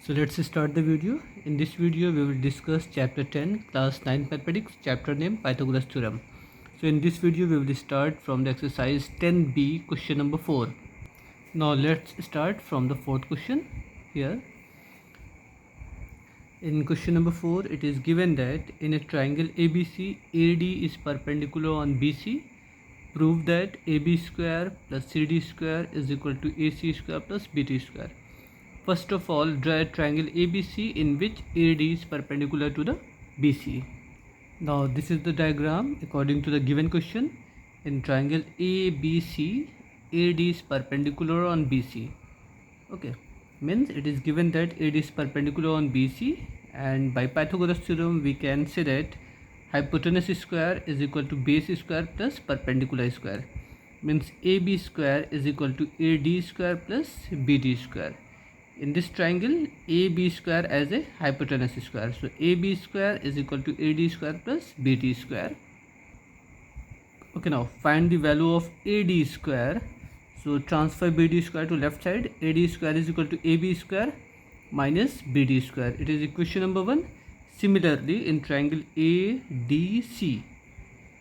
So let's start the video. In this video we will discuss chapter 10 class 9 mathematics, chapter name Pythagoras theorem. So in this video we will start from the exercise 10b question number 4. Now let's start from the fourth question here. In question number 4 it is given that in a triangle ABC AD is perpendicular on BC. Prove that AB square plus CD square is equal to AC square plus BT square. First of all, draw a triangle ABC in which AD is perpendicular to the BC. Now this is the diagram according to the given question. In triangle ABC, AD is perpendicular on BC. Okay, means it is given that AD is perpendicular on BC, and by Pythagoras theorem we can say that hypotenuse square is equal to base square plus perpendicular square. Means AB square is equal to AD square plus BD square. In this triangle, AB square as a hypotenuse square. So AB square is equal to AD square plus BD square. Okay, now find the value of AD square. So transfer BD square to left side. AD square is equal to AB square minus BD square. It is equation number 1. Similarly, in triangle ADC,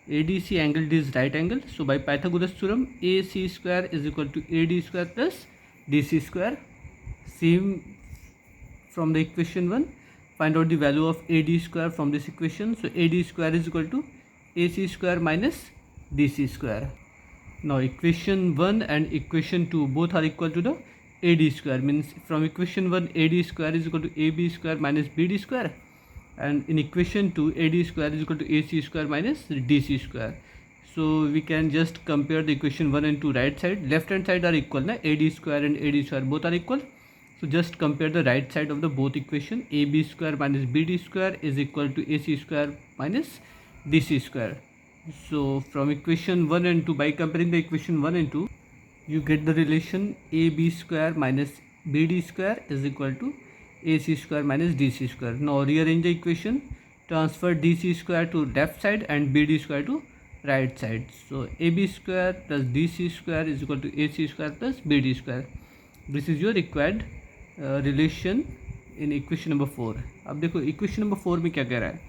ADC angle is right angle. So by Pythagoras theorem, AC square is equal to AD square plus DC square. Same from the equation 1, find out the value of AD square from this equation. So AD square is equal to AC square minus DC square. Now equation 1 and equation 2 both are equal to the AD square, means from equation 1 AD square is equal to AB square minus BD square, and in equation 2 AD square is equal to AC square minus DC square. So we can just compare the equation 1 and 2 right side. Left hand side are equal, na? AD square and AD square both are equal. So just compare the right side of the both equation. AB square minus BD square is equal to AC square minus DC square. So from equation 1 and 2, by comparing the equation 1 and 2, you get the relation AB square minus BD square is equal to AC square minus DC square. Now rearrange the equation, transfer DC square to left side and BD square to right side. So AB square plus DC square is equal to AC square plus BD square. This is your required relation in equation number 4. अब देखो equation number 4 में क्या कह रहा है.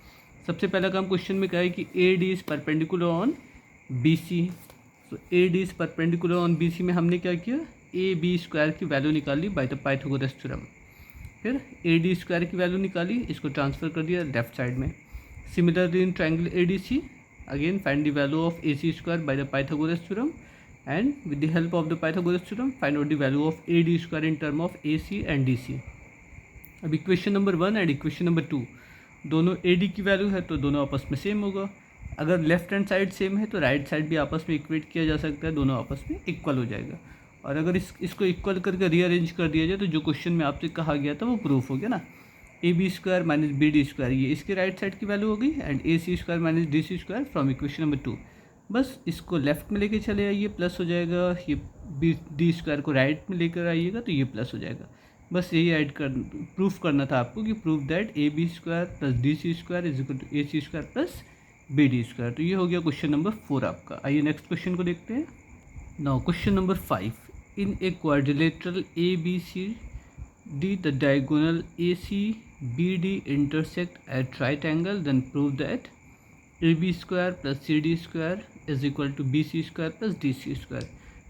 सबसे पहला काम क्वेश्चन में क्या है कि AD is perpendicular on BC. So AD is perpendicular on BC में हमने क्या किया, AB स्क्वायर की वैल्यू निकाली बाय द पाइथागोरस थ्योरम. फिर AD स्क्वायर की वैल्यू निकाली, इसको ट्रांसफर कर दिया लेफ्ट साइड में. Similarly in triangle ADC again find the value of AC square by the Pythagoras theorem, and with the help of the Pythagoras theorem find out the value of AD square in term of AC and DC. अब equation number 1 and equation number 2 दोनों AD की value है तो दोनों आपस में same होगा. अगर लेफ्ट हैंड साइड सेम है तो राइट साइड भी आपस में इक्वेट किया जा सकता है, दोनों आपस में इक्वल हो जाएगा. और अगर इसको इक्वल करके रीअरेंज कर दिया जाए तो जो क्वेश्चन में आपसे कहा गया था वो प्रूफ हो गया ना. AB square minus BD square ये इसके राइट साइड की वैल्यू हो गई, and AC square minus DC square from equation number 2. बस इसको लेफ़्ट में लेके चले आइए, प्लस हो जाएगा. ये BD स्क्वायर को राइट में लेकर आइएगा तो ये प्लस हो जाएगा. बस यही ऐड कर प्रूफ करना था आपको कि proof that AB square plus DC square is equal to AC square plus BD square. तो ये हो गया क्वेश्चन नंबर 4 आपका. आइए नेक्स्ट क्वेश्चन को देखते हैं. Now question number 5. In a quadrilateral ABCD the diagonal ACBD intersect at right angle, then prove that AB square plus CD square is equal to BC square plus DC square.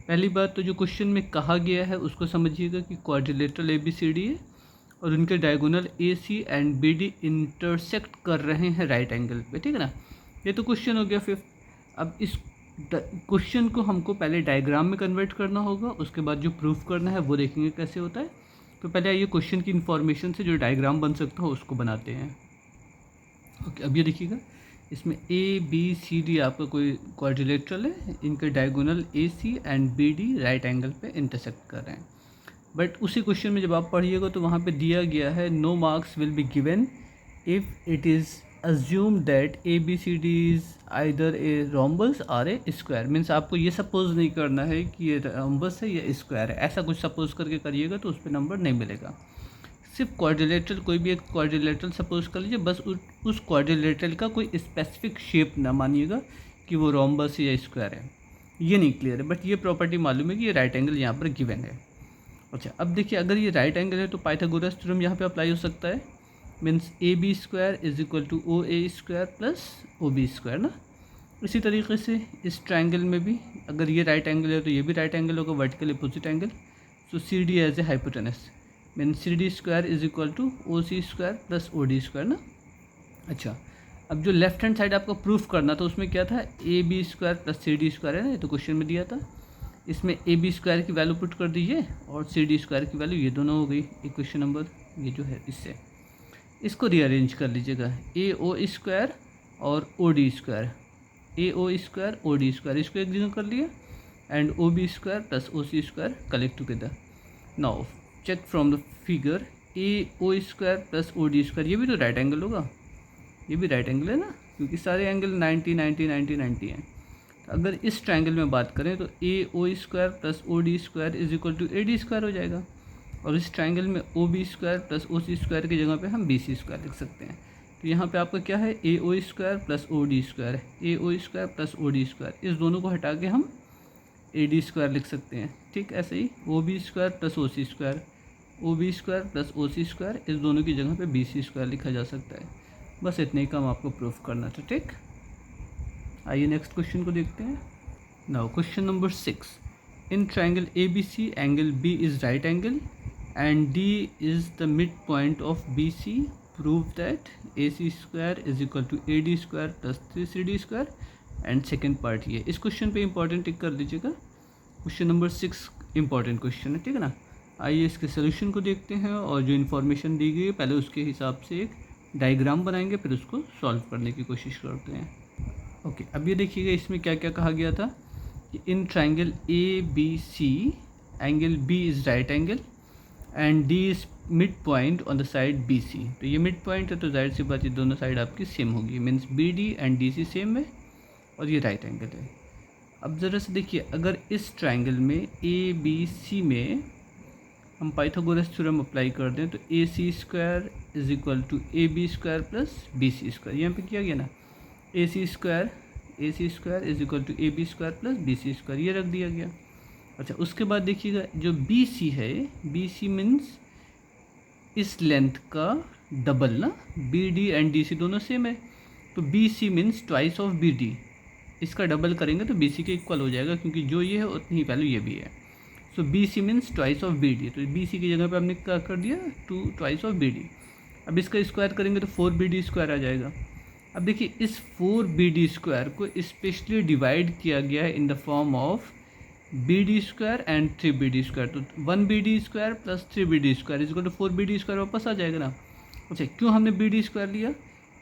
पहली बात तो जो question में कहा गया है उसको समझिएगा कि क्वाड्रिलेटरल ABCD है और उनके diagonal AC and BD intersect कर रहे हैं राइट एंगल पे, ठीक है ना. ये तो क्वेश्चन हो गया 5. अब इस क्वेश्चन को हमको पहले डायग्राम में कन्वर्ट करना होगा, उसके बाद जो प्रूफ करना है वो देखेंगे कैसे होता है. तो पहले आइए क्वेश्चन की इन्फॉर्मेशन से जो डायग्राम बन सकता हो उसको बनाते हैं. ओके, अब ये देखिएगा इसमें ABCD आपका कोई क्वाड्रिलेटरल है, इनके diagonal AC and BD right angle पे इंटरसेक्ट कर रहे हैं. बट उसी क्वेश्चन में जब आप पढ़िएगा तो वहाँ पे दिया गया है no marks will be given if it is assume that ABCD is either a rhombus और ए स्क्वायर. मीन्स आपको ये सपोज नहीं करना है कि ये रोम्बस है या स्क्वायर है, ऐसा कुछ सपोज करके करिएगा तो उस पर नंबर नहीं मिलेगा. सिर्फ क्वाड्रिलेटरल कोई भी एक क्वाड्रिलेटरल सपोज कर लीजिए, बस उस क्वाड्रिलेटरल का कोई स्पेसिफिक शेप ना मानिएगा कि वो रोम्बस या स्क्वायर है, ये नहीं क्लियर है. बट ये प्रॉपर्टी मालूम है कि ये राइट एंगल यहाँ पर गिवन है. अच्छा, अब देखिए अगर ये राइट एंगल है तो पाइथागोरस थ्योरम यहाँ पे अप्लाई हो सकता है, means A B square is equal to O A square plus O B square ना। इसी तरीके से इस ट्राइंगल में भी अगर ये राइट एंगल है तो ये भी राइट एंगल होगा, vertical opposite angle. So C D as a hypotenuse mean C D square is equal to O C square plus O D square ना। अच्छा, अब जो लेफ्ट हैंड साइड आपको प्रूफ करना था उसमें क्या था, A B square plus C D square है ना, ये तो क्वेश्चन में दिया था। इसमें ए बी स्क्वायर की वैल्यू पुट कर दीजिए और सी डी स्क्वायर की वैल्यू, ये दोनों हो गई इक्वेशन नंबर ये जो है इससे। इसको रीअरेंज कर लीजिएगा, ए ओ स्क्वायर और O D square, A O square O D square, इसको एक जगह कर लिया, and O B square plus O C square collect together. Now check from the figure, A O square plus O D square, ये भी तो right angle होगा, ये भी राइट एंगल है ना, क्योंकि सारे एंगल 90 90 90 90 हैं। तो अगर इस ट्रायंगल में बात करें तो A O square plus O D square is equal to A D square हो जाएगा, और इस ट्रायंगल में O B square plus O C square की जगह पे हम बी सी स्क्वायर लिख सकते हैं। तो यहाँ पे आपका क्या है, A O square plus O D square, A O square plus O D square, इस दोनों को हटा के हम ए डी स्क्वायर लिख सकते हैं। ठीक, ऐसे ही O B square plus O C square, O B square plus O C square, इस दोनों की जगह पे बी सी स्क्वायर लिखा जा सकता है। बस इतने ही काम आपको प्रूफ करना था। ठीक, आइए नेक्स्ट क्वेश्चन को देखते हैं। Now question number 6, in triangle A B C angle B is right angle and D is the midpoint of BC, prove that AC square is equal to AD square plus 3CD square, and second part ये। इस question पे important टिक कर दीजिएगा, question number 6 important question है, ठीक है ना। आइए इसके सोल्यूशन को देखते हैं, और जो इन्फॉर्मेशन दी गई है पहले उसके हिसाब से एक डायग्राम बनाएंगे, फिर उसको सॉल्व करने की कोशिश करते हैं। ओके, अब ये देखिएगा इसमें क्या क्या कहा गया था कि in triangle A B C angle B is right angle and D is mid point on the side B C. तो ये मिड पॉइंट है तो जाहिर सी बात ये दोनों साइड आपकी सेम होगी, means B D and D C same है, और ये राइट एंगल है। अब ज़रा से देखिए, अगर इस ट्राइंगल में ए बी सी में हम पाइथागोरस थ्योरम अप्लाई कर दें तो A C square is equal to A B square plus B C square, यहाँ पे किया गया ना, A C square is equal to A B square plus B C square, ये रख दिया गया। अच्छा, उसके बाद देखिएगा जो बी सी है, बी सी मीन्स इस लेंथ का डबल ना, B D and D C दोनों सेम है, तो B C means twice of B D, इसका डबल करेंगे तो बी सी के इक्वल हो जाएगा, क्योंकि जो ये है उतनी ही वैल्यू ये भी है। So B C means twice of B D, तो बी सी की जगह पे हमने क्या कर दिया, ट्वाइस ऑफ बी डी। अब इसका स्क्वायर करेंगे तो 4BD स्क्वायर आ जाएगा। अब देखिए इस 4BD स्क्वायर को स्पेशली डिवाइड किया गया है in the form of BD square and 3BD square, तो 1BD square plus 3BD square is equal to 4BD square वापस आ जाएगा ना। अच्छा, क्यों हमने BD स्क्वायर लिया,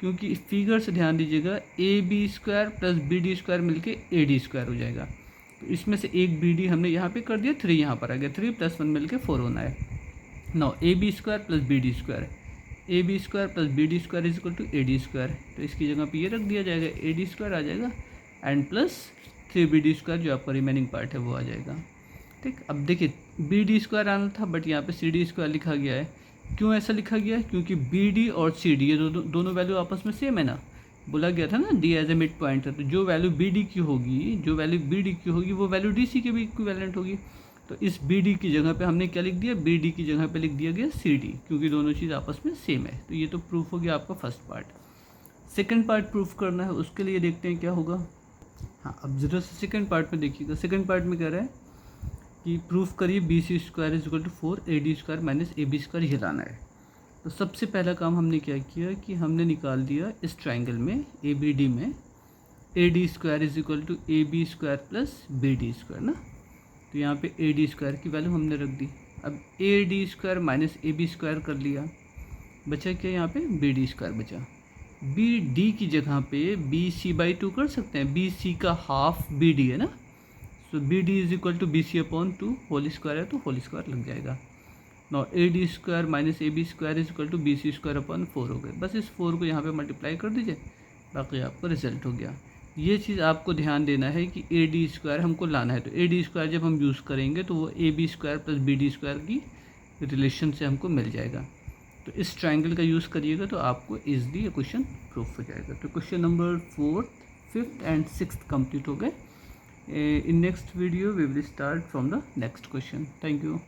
क्योंकि इस फिगर से ध्यान दीजिएगा AB square plus BD square मिलके AD स्क्वायर हो जाएगा, तो इसमें से एक BD हमने यहाँ पे कर दिया, 3 यहाँ पर आ गया, 3 + 1 मिलके 4 होना है। Now AB square plus BD square, AB square plus BD square is equal to AD square, तो इसकी जगह पे ये रख दिया जाएगा, AD स्क्वायर आ जाएगा एंड प्लस 3BD स्क्वायर जो आपका रिमेनिंग पार्ट है वो आ जाएगा। ठीक, अब देखिए BD स्क्वायर आना था बट यहाँ पे CD स्क्वायर लिखा गया है। क्यों ऐसा लिखा गया है, क्योंकि BD और CD ये दोनों वैल्यू आपस में सेम है ना, बोला गया था ना D as a mid point है, तो जो वैल्यू BD की होगी, वो वैल्यू DC की भी इक्विवेलेंट होगी। तो इस BD की जगह पे हमने क्या लिख दिया, BD की जगह पे लिख दिया गया CD, क्योंकि दोनों चीज़ आपस में सेम है। तो ये तो प्रूफ हो गया आपका first part. Second part proof करना है, उसके लिए देखते हैं क्या होगा। हाँ, अब जरा से सेकंड पार्ट में देखिएगा, सेकंड पार्ट में कह रहा है कि प्रूफ करिए BC square is equal to 4AD square minus AB square, ये लाना है। तो सबसे पहला काम हमने क्या किया कि हमने निकाल दिया इस ट्राइंगल में ABD में AD square is equal to AB square plus BD square ना, तो यहाँ पे AD स्क्वायर की वैल्यू हमने रख दी। अब AD square minus AB square कर लिया, बचा क्या यहाँ पे BD स्क्वायर बचा। BD की जगह पे BC/2 कर सकते हैं, BC का हाफ BD है ना, so BD is equal to BC/2, whole square है तो होल स्क्वायर लग जाएगा। Now AD square minus AB square is equal to BC square upon 4 हो गए। बस इस 4 को यहाँ पे मल्टीप्लाई कर दीजिए, बाकी आपका रिजल्ट हो गया। ये चीज़ आपको ध्यान देना है कि AD स्क्वायर हमको लाना है, तो AD स्क्वायर जब हम यूज़ करेंगे तो वो AB square plus BD square की रिलेशन से हमको मिल जाएगा। तो इस ट्राइंगल का यूज़ करिएगा तो आपको ईजिली ये क्वेश्चन प्रूफ हो जाएगा। तो question number 4th, 5th and 6th complete हो गए। In next video we will start from the next question. Thank you.